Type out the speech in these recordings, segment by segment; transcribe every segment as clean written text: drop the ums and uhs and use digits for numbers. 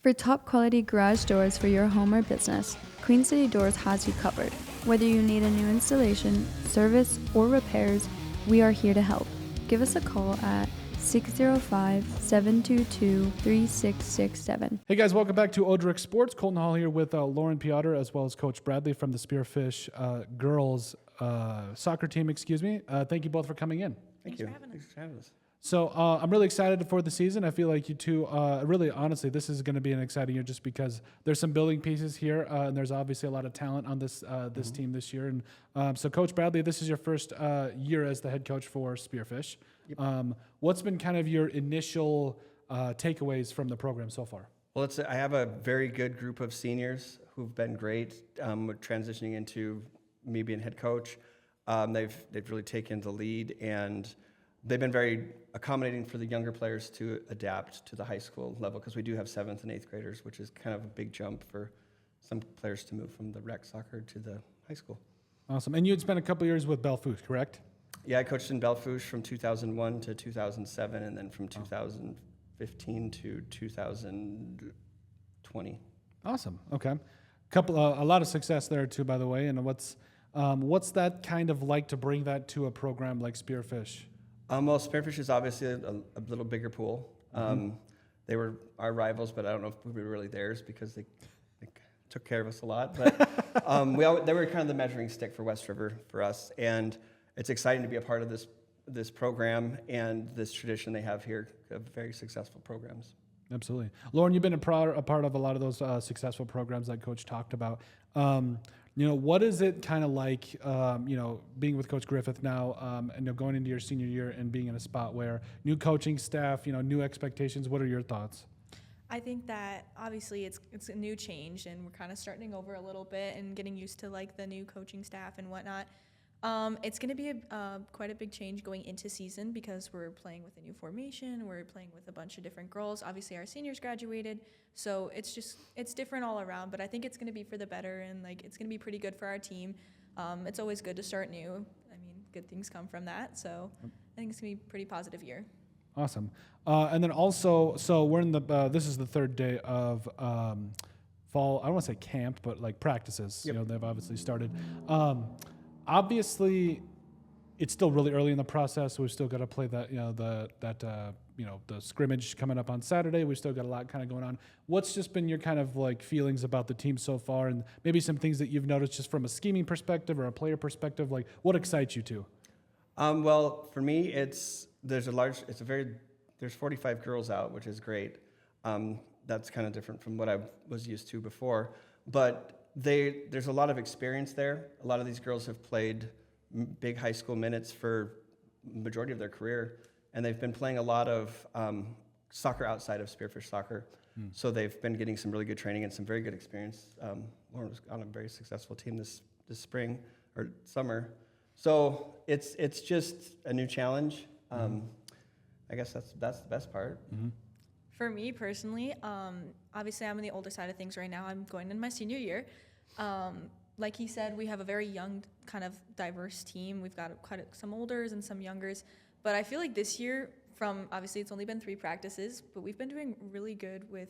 For top quality garage doors for your home or business, Queen City Doors has you covered. Whether you need a new installation, service, or repairs, we are here to help. Give us a call at 605-722-3667. Hey guys, welcome back to Odrix Sports. Colton Hall here with Lauren Peotter as well as Coach Bradley from the Spearfish Girls Soccer team. Thank you both for coming in. Thanks for having us. So I'm really excited for the season. I feel like you two, really honestly, this is going to be an exciting year just because there's some building pieces here, and there's obviously a lot of talent on this team this year. And so, Coach Bradley, this is your first year as the head coach for Spearfish. Yep. What's been kind of your initial takeaways from the program so far? Well, I have a very good group of seniors who've been great. We're transitioning into me being head coach. They've really taken the lead, and they've been very accommodating for the younger players to adapt to the high school level, because we do have 7th and 8th graders, which is kind of a big jump for some players to move from the rec soccer to the high school. Awesome. And you had spent a couple years with Belfouche, correct? Yeah, I coached in Belfouche from 2001 to 2007, and then from 2015 to 2020. Awesome. Okay. A lot of success there too, by the way. And what's that kind of like to bring that to a program like Spearfish? Well, Spearfish is obviously a little bigger pool. They were our rivals, but I don't know if we were really theirs because they took care of us a lot. But they were kind of the measuring stick for West River for us, and it's exciting to be a part of this program and this tradition they have here of very successful programs. Absolutely. Lauren, you've been a part of a lot of those successful programs that Coach talked about. What is it kind of like, being with Coach Griffith now, and going into your senior year and being in a spot where new coaching staff, new expectations? What are your thoughts? I think that obviously it's a new change, and we're kind of starting over a little bit and getting used to like the new coaching staff and whatnot. It's going to be quite a big change going into season because we're playing with a new formation. We're playing with a bunch of different girls. Obviously, our seniors graduated, so it's different all around. But I think it's going to be for the better, and it's going to be pretty good for our team. It's always good to start new. I mean, good things come from that. So I think it's going to be a pretty positive year. Awesome. And then also, so we're in this is the third day of fall. I don't want to say camp, but like practices. Yep. They've obviously started. Obviously, it's still really early in the process. We've still got to play that, the scrimmage coming up on Saturday. We've still got a lot kind of going on. What's just been your kind of like feelings about the team so far, and maybe some things that you've noticed just from a scheming perspective or a player perspective? Like, what excites you too? Well, for me, there's 45 girls out, which is great. That's kind of different from what I was used to before, but there's a lot of experience there. A lot of these girls have played big high school minutes for majority of their career, and they've been playing a lot of soccer outside of Spearfish Soccer. So they've been getting some really good training and some very good experience. Lauren was on a very successful team this spring or summer. So it's just a new challenge. I guess that's the best part. Mm-hmm. For me personally, obviously I'm on the older side of things right now. I'm going into my senior year. Like he said, we have a very young, kind of diverse team. We've got some olders and some youngers. But I feel like this year, obviously it's only been 3 practices, but we've been doing really good with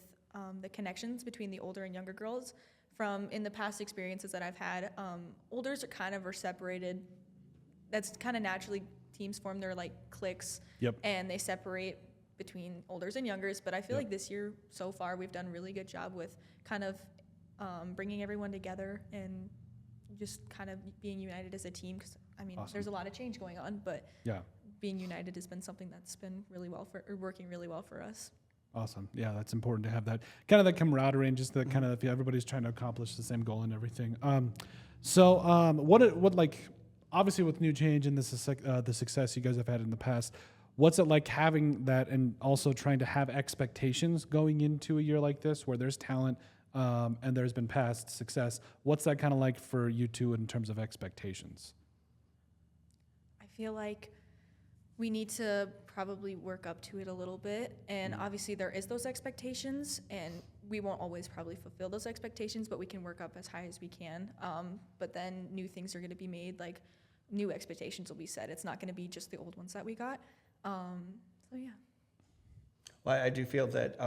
the connections between the older and younger girls. From in the past experiences that I've had, olders are separated. That's kind of naturally teams form their cliques, Yep. And they separate between olders and youngers, but I feel like this year so far we've done a really good job with kind of bringing everyone together and just kind of being united as a team, because Awesome. There's a lot of change going on, but being united has been something that's been working really well for us. Awesome. Yeah, that's important to have that kind of the camaraderie and just the kind of everybody's trying to accomplish the same goal and everything. What obviously with new change and the success you guys have had in the past, what's it like having that and also trying to have expectations going into a year like this where there's talent and there's been past success? What's that kind of like for you two in terms of expectations? I feel like we need to probably work up to it a little bit, and obviously there is those expectations, and we won't always probably fulfill those expectations, but we can work up as high as we can. But then new things are going to be made, new expectations will be set. It's not going to be just the old ones that we got. So yeah. Well, I do feel that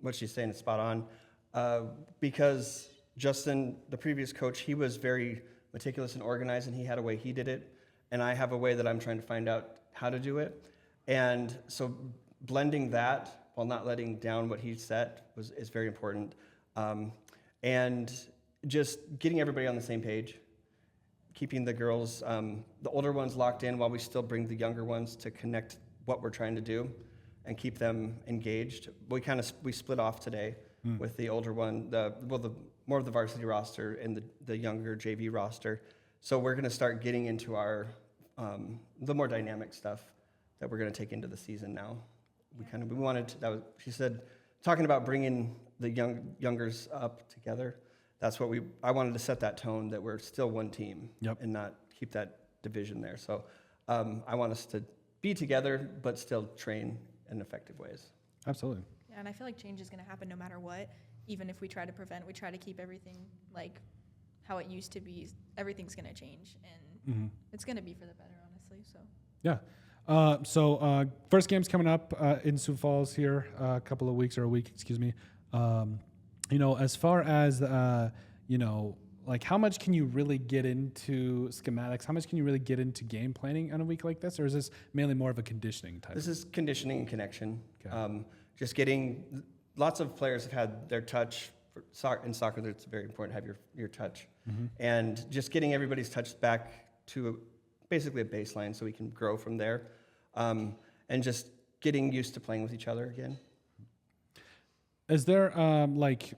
what she's saying is spot on, because Justin, the previous coach, he was very meticulous and organized, and he had a way he did it, and I have a way that I'm trying to find out how to do it. And so blending that while not letting down what he set is very important. And just getting everybody on the same page, keeping the girls, the older ones locked in while we still bring the younger ones to connect what we're trying to do and keep them engaged. We split off today with the older one, the more of the varsity roster and the younger JV roster. So we're going to start getting into our the more dynamic stuff that we're going to take into the season now. We wanted to, she said, talking about bringing the youngers up together. That's what I wanted to set that tone that we're still one team and not keep that division there. So I want us to be together, but still train in effective ways. Absolutely. Yeah, and I feel like change is going to happen no matter what. Even if we try to prevent, we try to keep everything like how it used to be. Everything's going to change, and it's going to be for the better, honestly. So. Yeah. So first game's coming up in Sioux Falls here, a couple of weeks or a week, excuse me. As far as, like how much can you really get into schematics? How much can you really get into game planning on a week like this? Or is this mainly more of a conditioning type? This is conditioning and connection. Okay. Just getting, lots of players have had their touch. In soccer, it's very important to have your touch. And just getting everybody's touch back to basically a baseline so we can grow from there. And just getting used to playing with each other again. Is there like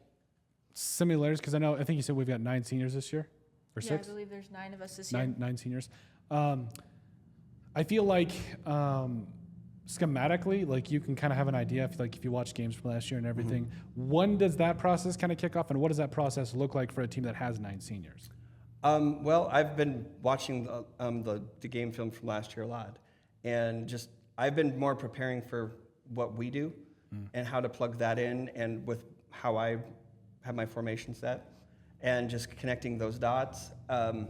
similarities? Because I think you said we've got 9 seniors this year, or 6? I believe there's 9 of us this year. 9 seniors. I feel like schematically, like you can kind of have an idea. If you watch games from last year and everything, when does that process kind of kick off, and what does that process look like for a team that has 9 seniors? Well, I've been watching the game film from last year a lot, and I've been more preparing for what we do and how to plug that in, and with how I have my formation set, and just connecting those dots, and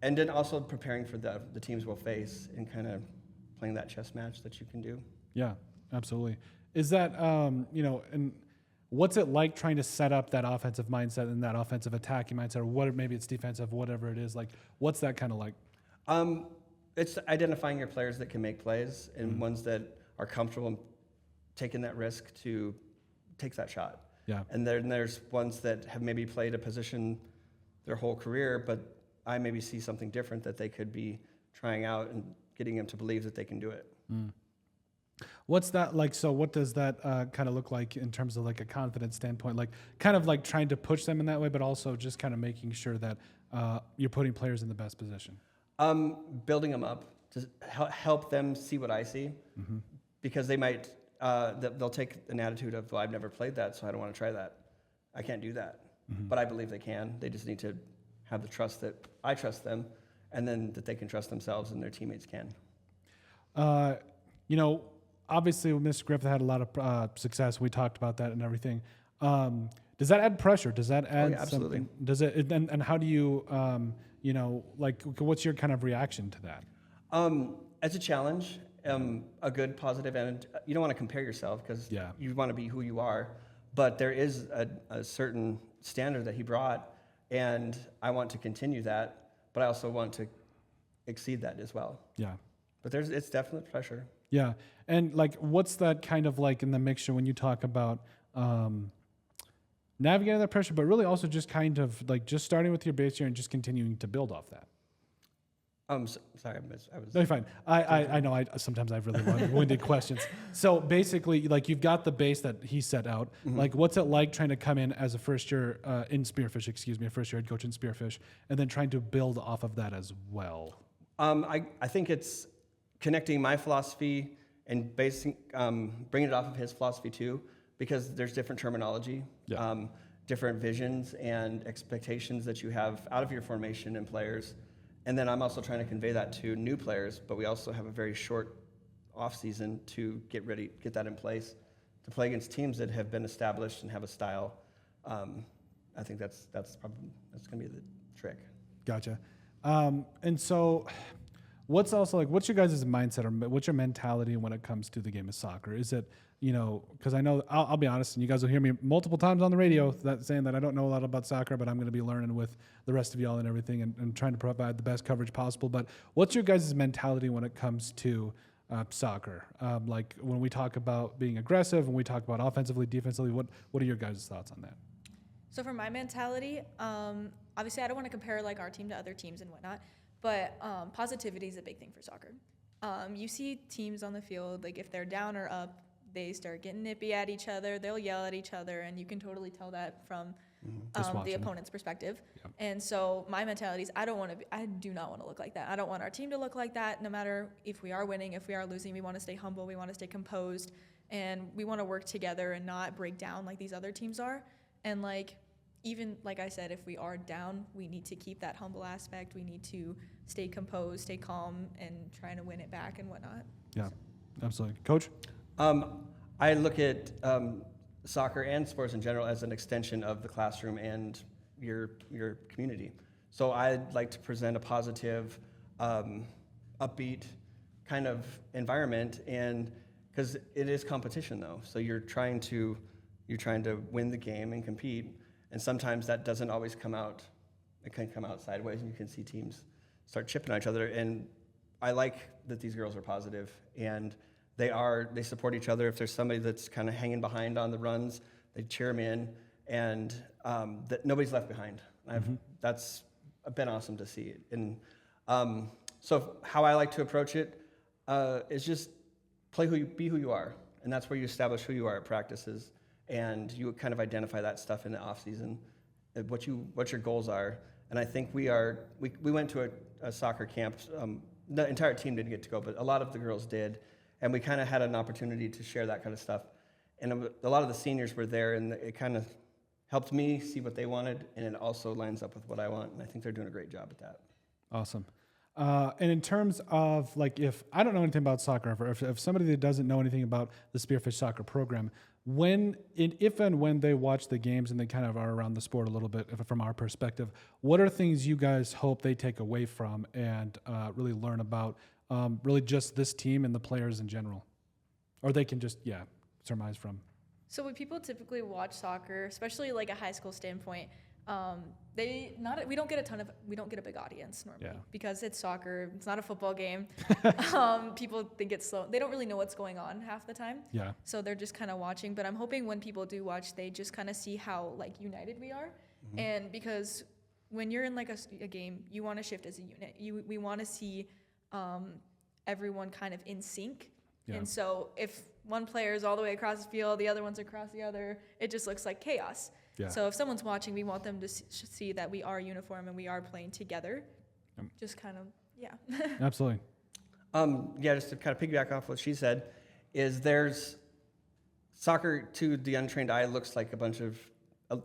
then also preparing for the teams we'll face and kind of playing that chess match that you can do. Yeah, absolutely. Is that and what's it like trying to set up that offensive mindset and that offensive attacking mindset, or maybe it's defensive, whatever it is, like what's that kind of like? It's identifying your players that can make plays and ones that are comfortable in taking that risk to take that shot. Yeah. And then there's ones that have maybe played a position their whole career, but I maybe see something different that they could be trying out and getting them to believe that they can do it. What's that like? So what does that kind of look like in terms of like a confidence standpoint? Like kind of like trying to push them in that way, but also just kind of making sure that you're putting players in the best position. Building them up to help them see what I see, because they might, they'll take an attitude of, well, I've never played that, so I don't want to try that. I can't do that. But I believe they can. They just need to have the trust that I trust them, and then that they can trust themselves and their teammates can. Obviously, Mr. Griffith had a lot of success. We talked about that and everything. Does that add pressure? Does that add absolutely. something? Does it? And how do you, what's your kind of reaction to that? As a challenge, a good, positive, and you don't want to compare yourself because you want to be who you are. But there is a certain standard that he brought, and I want to continue that, but I also want to exceed that as well. Yeah. But it's definite pressure. Yeah. And like, what's that kind of like in the mixture when you talk about navigating that pressure, but really also just kind of like just starting with your base here and just continuing to build off that? Sorry, I was. No, you're fine. I know. Sometimes I have really long-winded questions. So basically, like you've got the base that he set out. Like, what's it like trying to come in as a first year in Spearfish? A first year head coach in Spearfish, and then trying to build off of that as well. I think it's connecting my philosophy and bringing it off of his philosophy too, because there's different terminology, different visions and expectations that you have out of your formation and players. And then I'm also trying to convey that to new players, but we also have a very short off season to get that in place to play against teams that have been established and have a style. I think that's going to be the trick. Gotcha. And so what's also like, what's your guys' mindset or what's your mentality when it comes to the game of soccer? Is it, because I know, I'll be honest, and you guys will hear me multiple times on the radio saying that I don't know a lot about soccer, but I'm going to be learning with the rest of y'all and everything and trying to provide the best coverage possible. But what's your guys' mentality when it comes to soccer? Like when we talk about being aggressive, when we talk about offensively, defensively, what are your guys' thoughts on that? So for my mentality, obviously I don't want to compare like our team to other teams and whatnot, but positivity is a big thing for soccer. You see teams on the field, like if they're down or up, they start getting nippy at each other, they'll yell at each other, and you can totally tell that from the opponent's perspective. Yep. And so my mentality is I do not want to look like that. I don't want our team to look like that. No matter if we are winning, if we are losing, we want to stay humble, we want to stay composed, and we want to work together and not break down like these other teams are. And like, even like I said, if we are down, we need to keep that humble aspect. We need to stay composed, stay calm, and trying to win it back and whatnot. Yeah, absolutely. Coach? I look at soccer and sports in general as an extension of the classroom and your community. So I'd like to present a positive, upbeat kind of environment, and because it is competition though. So you're trying to win the game and compete, and sometimes that doesn't always come out. It can come out sideways, and you can see teams start chipping at each other. And I like that these girls are positive, and they support each other. If there's somebody that's kind of hanging behind on the runs, they cheer them in, and that nobody's left behind. That's been awesome to see. And so how I like to approach it is just be who you are, and that's where you establish who you are at practices, and you kind of identify that stuff in the off season, what your goals are. And I think we went to a soccer camp. The entire team didn't get to go, but a lot of the girls did. And we kind of had an opportunity to share that kind of stuff. And a lot of the seniors were there, and it kind of helped me see what they wanted, and it also lines up with what I want. And I think they're doing a great job at that. Awesome. And in terms of, like, if I don't know anything about soccer, if somebody that doesn't know anything about the Spearfish Soccer program, if and when they watch the games and they kind of are around the sport a little bit from our perspective, what are things you guys hope they take away from and really learn about really just this team and the players in general? Or they can just, surmise from. So when people typically watch soccer, especially like a high school standpoint, we don't get a big audience normally because it's soccer. It's not a football game. People think it's slow. They don't really know what's going on half the time. Yeah. So they're just kind of watching. But I'm hoping when people do watch, they just kind of see how like united we are. Mm-hmm. And because when you're in like a game, you want to shift as a unit. We want to see everyone kind of in sync. Yeah. And so if one player is all the way across the field, the other one's across the other, it just looks like chaos. Yeah. So if someone's watching, we want them to see that we are uniform and we are playing together. Just kind of, Absolutely. Just to kind of piggyback off what she said, there's soccer to the untrained eye looks like a bunch of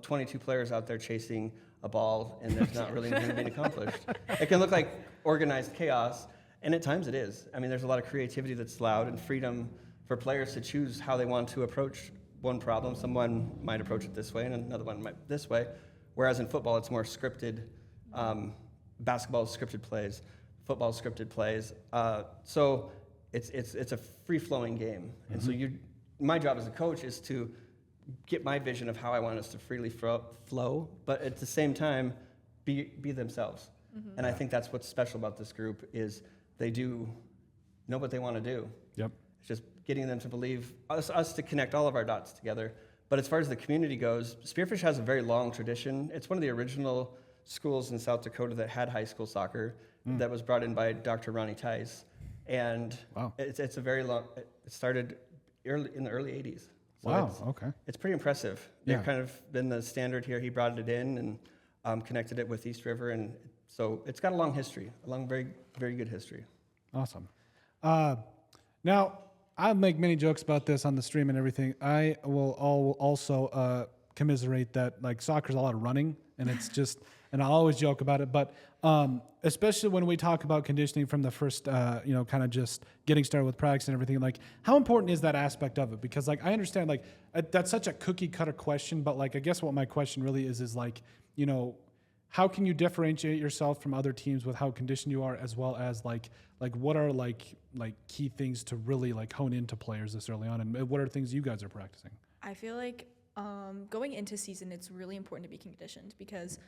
22 players out there chasing a ball, and there's not really anything being accomplished. It can look like organized chaos, and at times it is. I mean, there's a lot of creativity that's allowed and freedom for players to choose how they want to approach one problem. Someone might approach it this way, and another one might this way. Whereas in football, it's more scripted. Basketball is scripted plays. Football is scripted plays. So it's a free-flowing game. Mm-hmm. And so my job as a coach is to get my vision of how I want us to freely flow, but at the same time, be themselves. Mm-hmm. And I think that's what's special about this group is they do know what they want to do. Yep. It's just getting them to believe, us to connect all of our dots together. But as far as the community goes, Spearfish has a very long tradition. It's one of the original schools in South Dakota that had high school soccer that was brought in by Dr. Ronnie Tice. And it's a very long, it started in the early 80s. So it's pretty impressive. They've kind of been the standard here. He brought it in and connected it with East River. And so it's got a long history, a long, very, very good history. Awesome. Now, I make many jokes about this on the stream and everything. I will also commiserate that like soccer's a lot of running, and it's just, and I always joke about it. But especially when we talk about conditioning from the first, kind of just getting started with practice and everything, like how important is that aspect of it? Because like I understand like that's such a cookie cutter question, but like I guess what my question really is like, how can you differentiate yourself from other teams with how conditioned you are, as well as like what are like key things to really like hone into players this early on, and what are things you guys are practicing? I feel like going into season, it's really important to be conditioned because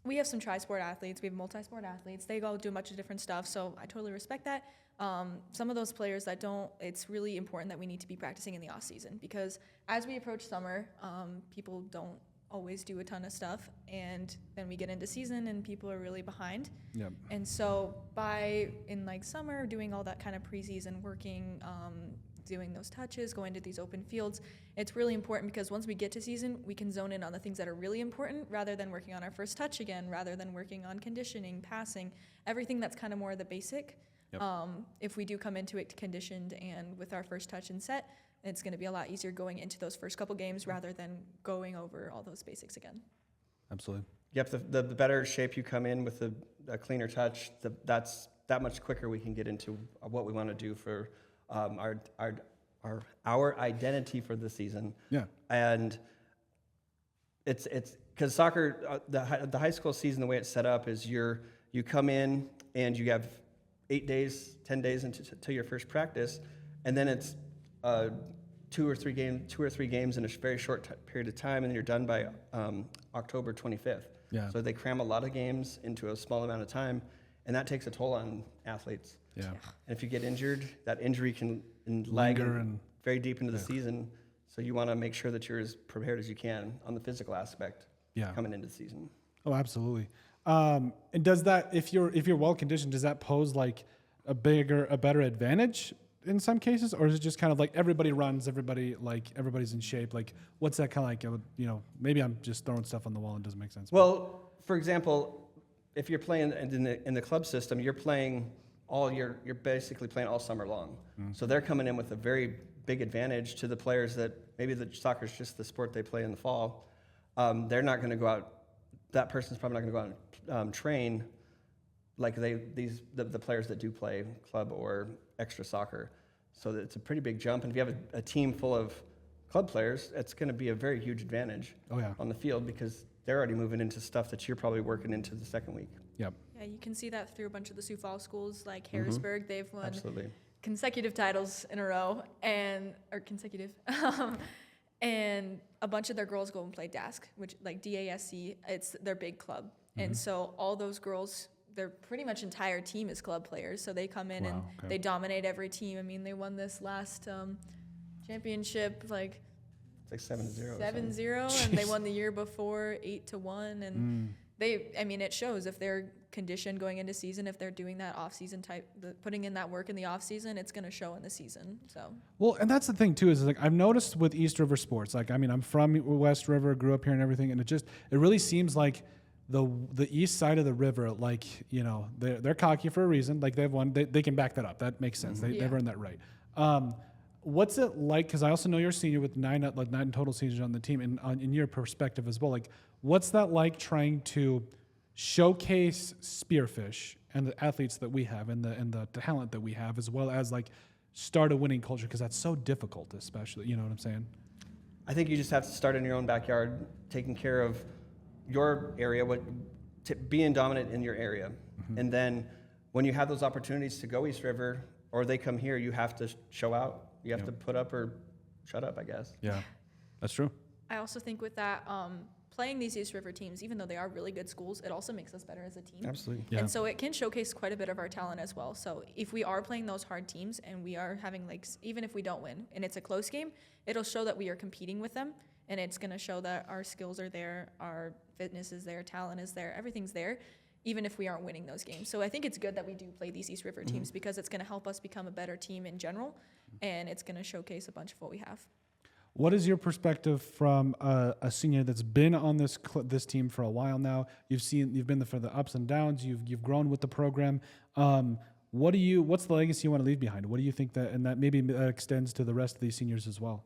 we have some tri-sport athletes, we have multi-sport athletes. They all do a bunch of different stuff, so I totally respect that. Some of those players that don't, it's really important that we need to be practicing in the off season because as we approach summer, people don't always do a ton of stuff, and then we get into season and people are really behind. Yep. And so in like summer, doing all that kind of preseason working, doing those touches, going to these open fields, it's really important because once we get to season, we can zone in on the things that are really important rather than working on our first touch again, rather than working on conditioning, passing, everything that's kind of more the basic. Yep. If we do come into it conditioned and with our first touch and set, it's going to be a lot easier going into those first couple games rather than going over all those basics again. Absolutely. Yep, the better shape you come in with a cleaner touch, that's that much quicker we can get into what we want to do for our identity for the season. Yeah. And it's because soccer, the high school season, the way it's set up is you come in and you have 8 days, 10 days until your first practice, and then it's two or three games in a very short period of time, and then you're done by October 25th. Yeah. So they cram a lot of games into a small amount of time, and that takes a toll on athletes. Yeah. And if you get injured, that injury can lag very deep into the season. So you want to make sure that you're as prepared as you can on the physical aspect coming into the season. Oh, absolutely. And does that, if you're well conditioned, does that pose like a better advantage in some cases, or is it just kind of like everybody runs, everybody's in shape? Like, what's that kind of like? Maybe I'm just throwing stuff on the wall and it doesn't make sense. Well, for example, if you're playing in the club system, you're basically playing all summer long. Mm-hmm. So they're coming in with a very big advantage to the players that maybe the soccer is just the sport they play in the fall. They're not going to go out. That person's probably not going to go out and train like the players that do play club or extra soccer. So it's a pretty big jump. And if you have a team full of club players, it's going to be a very huge advantage on the field because they're already moving into stuff that you're probably working into the second week. Yep. Yeah, you can see that through a bunch of the Sioux Falls schools like Harrisburg. Mm-hmm. They've won Absolutely. consecutive titles in a row, or consecutive. And a bunch of their girls go and play DASC, which like DASC, it's their big club. Mm-hmm. And so all those girls, their pretty much entire team is club players. So they come in they dominate every team. I mean, they won this last championship it's like 7-0. 7-0, and they won the year before 8-1, and it shows if they're conditioned going into season, if they're doing that off-season putting in that work in the off-season, it's going to show in the season. So well, and that's the thing too, is like I've noticed with East River sports, like I'm from West River, grew up here and everything, and it really seems like the east side of the river, like they're cocky for a reason, like they've won, they can back that up, that makes sense. Mm-hmm. They've earned that right. What's it like? Because I also know you're a senior with nine total seniors on the team, and in your perspective as well, like what's that like trying to showcase Spearfish and the athletes that we have and the talent that we have, as well as like start a winning culture? Because that's so difficult, especially, you know what I'm saying? I think you just have to start in your own backyard, taking care of your area, being dominant in your area, mm-hmm. and then when you have those opportunities to go East River or they come here, you have to show out. You have to put up or shut up, I guess. Yeah, that's true. I also think with that, playing these East River teams, even though they are really good schools, it also makes us better as a team. Absolutely. Yeah. And so it can showcase quite a bit of our talent as well. So if we are playing those hard teams and we are having even if we don't win and it's a close game, it'll show that we are competing with them, and it's going to show that our skills are there, our fitness is there, talent is there, everything's there, even if we aren't winning those games. So I think it's good that we do play these East River teams, mm-hmm. because it's going to help us become a better team in general, and it's going to showcase a bunch of what we have. What is your perspective from a senior that's been on this team for a while now? You've been there for the ups and downs. You've grown with the program. What's the legacy you want to leave behind? What do you think that maybe extends to the rest of these seniors as well?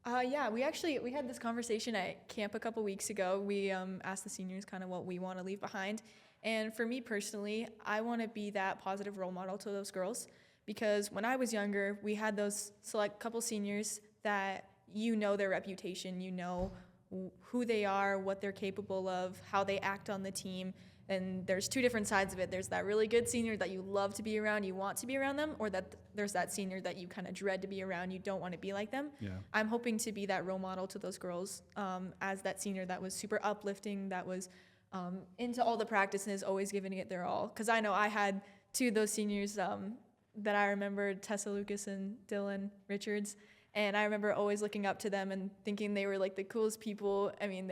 We had this conversation at camp a couple weeks ago. We asked the seniors kind of what we want to leave behind. And for me personally, I want to be that positive role model to those girls, because when I was younger, we had those select couple seniors that their reputation, who they are, what they're capable of, how they act on the team. And there's two different sides of it. There's that really good senior that you love to be around, you want to be around them, or that there's that senior that you kind of dread to be around, you don't want to be like them. Yeah. I'm hoping to be that role model to those girls as that senior that was super uplifting, that was into all the practices, always giving it their all. Because I know I had two of those seniors that I remember, Tessa Lucas and Dylan Richards. And I remember always looking up to them and thinking they were like the coolest people. I mean,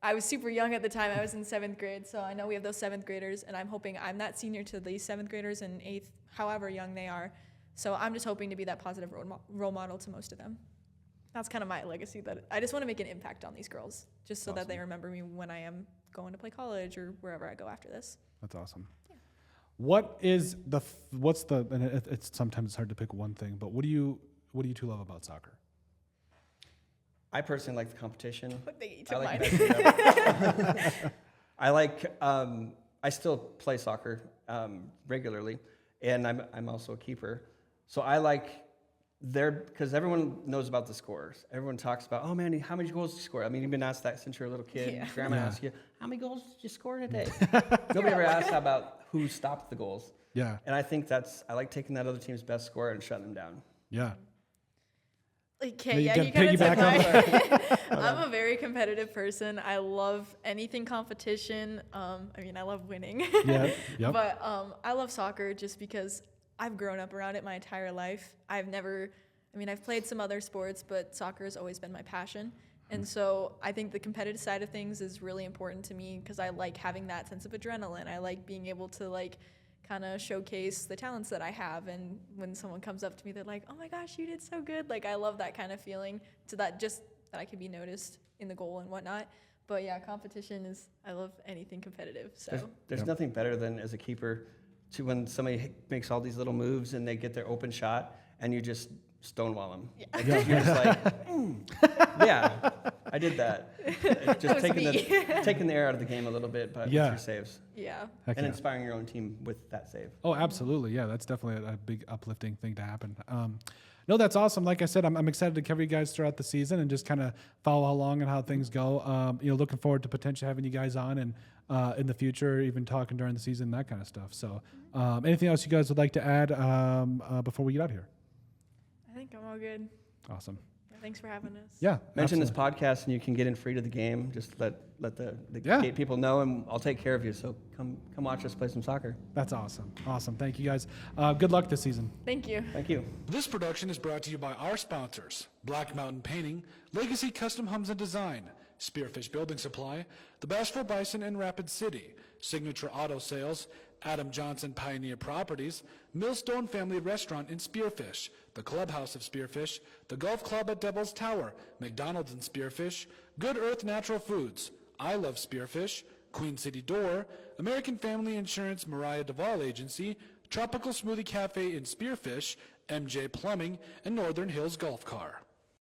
I was super young at the time. I was in 7th grade, so I know we have those 7th graders, and I'm hoping I'm that senior to these 7th graders and 8th, however young they are. So I'm just hoping to be that positive role model to most of them. That's kind of my legacy, that I just want to make an impact on these girls, just so that they remember me when I am going to play college or wherever I go after this. That's awesome. Yeah. And it's sometimes it's hard to pick one thing, but what do you two love about soccer? I personally like the competition. I still play soccer regularly, and I'm also a keeper. So I like because everyone knows about the scores. Everyone talks about, oh man, how many goals did you score? I mean, you've been asked that since you're a little kid. Yeah. Grandma asks you, how many goals did you score today? Nobody ever asks about who stopped the goals. Yeah. And I think I like taking that other team's best score and shutting them down. Yeah. Okay, you yeah, you kind of piggyback took my... I'm a very competitive person. I love anything competition. I mean, I love winning. Yeah. Yep. But I love soccer just because I've grown up around it my entire life. I've played some other sports, but soccer has always been my passion. And so I think the competitive side of things is really important to me because I like having that sense of adrenaline. I like being able to kind of showcase the talents that I have, and when someone comes up to me, they're like, oh my gosh, you did so good. I love that kind of feeling, so that I can be noticed in the goal and whatnot. But yeah, competition I love anything competitive. So there's nothing better than, as a keeper, when somebody makes all these little moves and they get their open shot and you just stonewall them. Yeah. You're just like, yeah, I did that. Just taking the air out of the game a little bit, but with your saves. Yeah. And inspiring your own team with that save. Oh, absolutely. Yeah, that's definitely a big uplifting thing to happen. No, that's awesome. Like I said, I'm excited to cover you guys throughout the season and just kind of follow along and how things go. Looking forward to potentially having you guys on and in the future, even talking during the season, that kind of stuff. So anything else you guys would like to add before we get out of here? I think I'm all good. Awesome. Yeah, thanks for having us. Yeah. Mention this podcast and you can get in free to the game. Just let the gate people know, and I'll take care of you. So come watch us play some soccer. That's awesome. Awesome. Thank you guys. Good luck this season. Thank you. Thank you. This production is brought to you by our sponsors: Black Mountain Painting, Legacy Custom Homes and Design, Spearfish Building Supply, the Bashful Bison in Rapid City, Signature Auto Sales, Adam Johnson Pioneer Properties, Millstone Family Restaurant in Spearfish, the Clubhouse of Spearfish, the Golf Club at Devil's Tower, McDonald's in Spearfish, Good Earth Natural Foods, I Love Spearfish, Queen City Door, American Family Insurance Mariah Duvall Agency, Tropical Smoothie Cafe in Spearfish, MJ Plumbing, and Northern Hills Golf Car.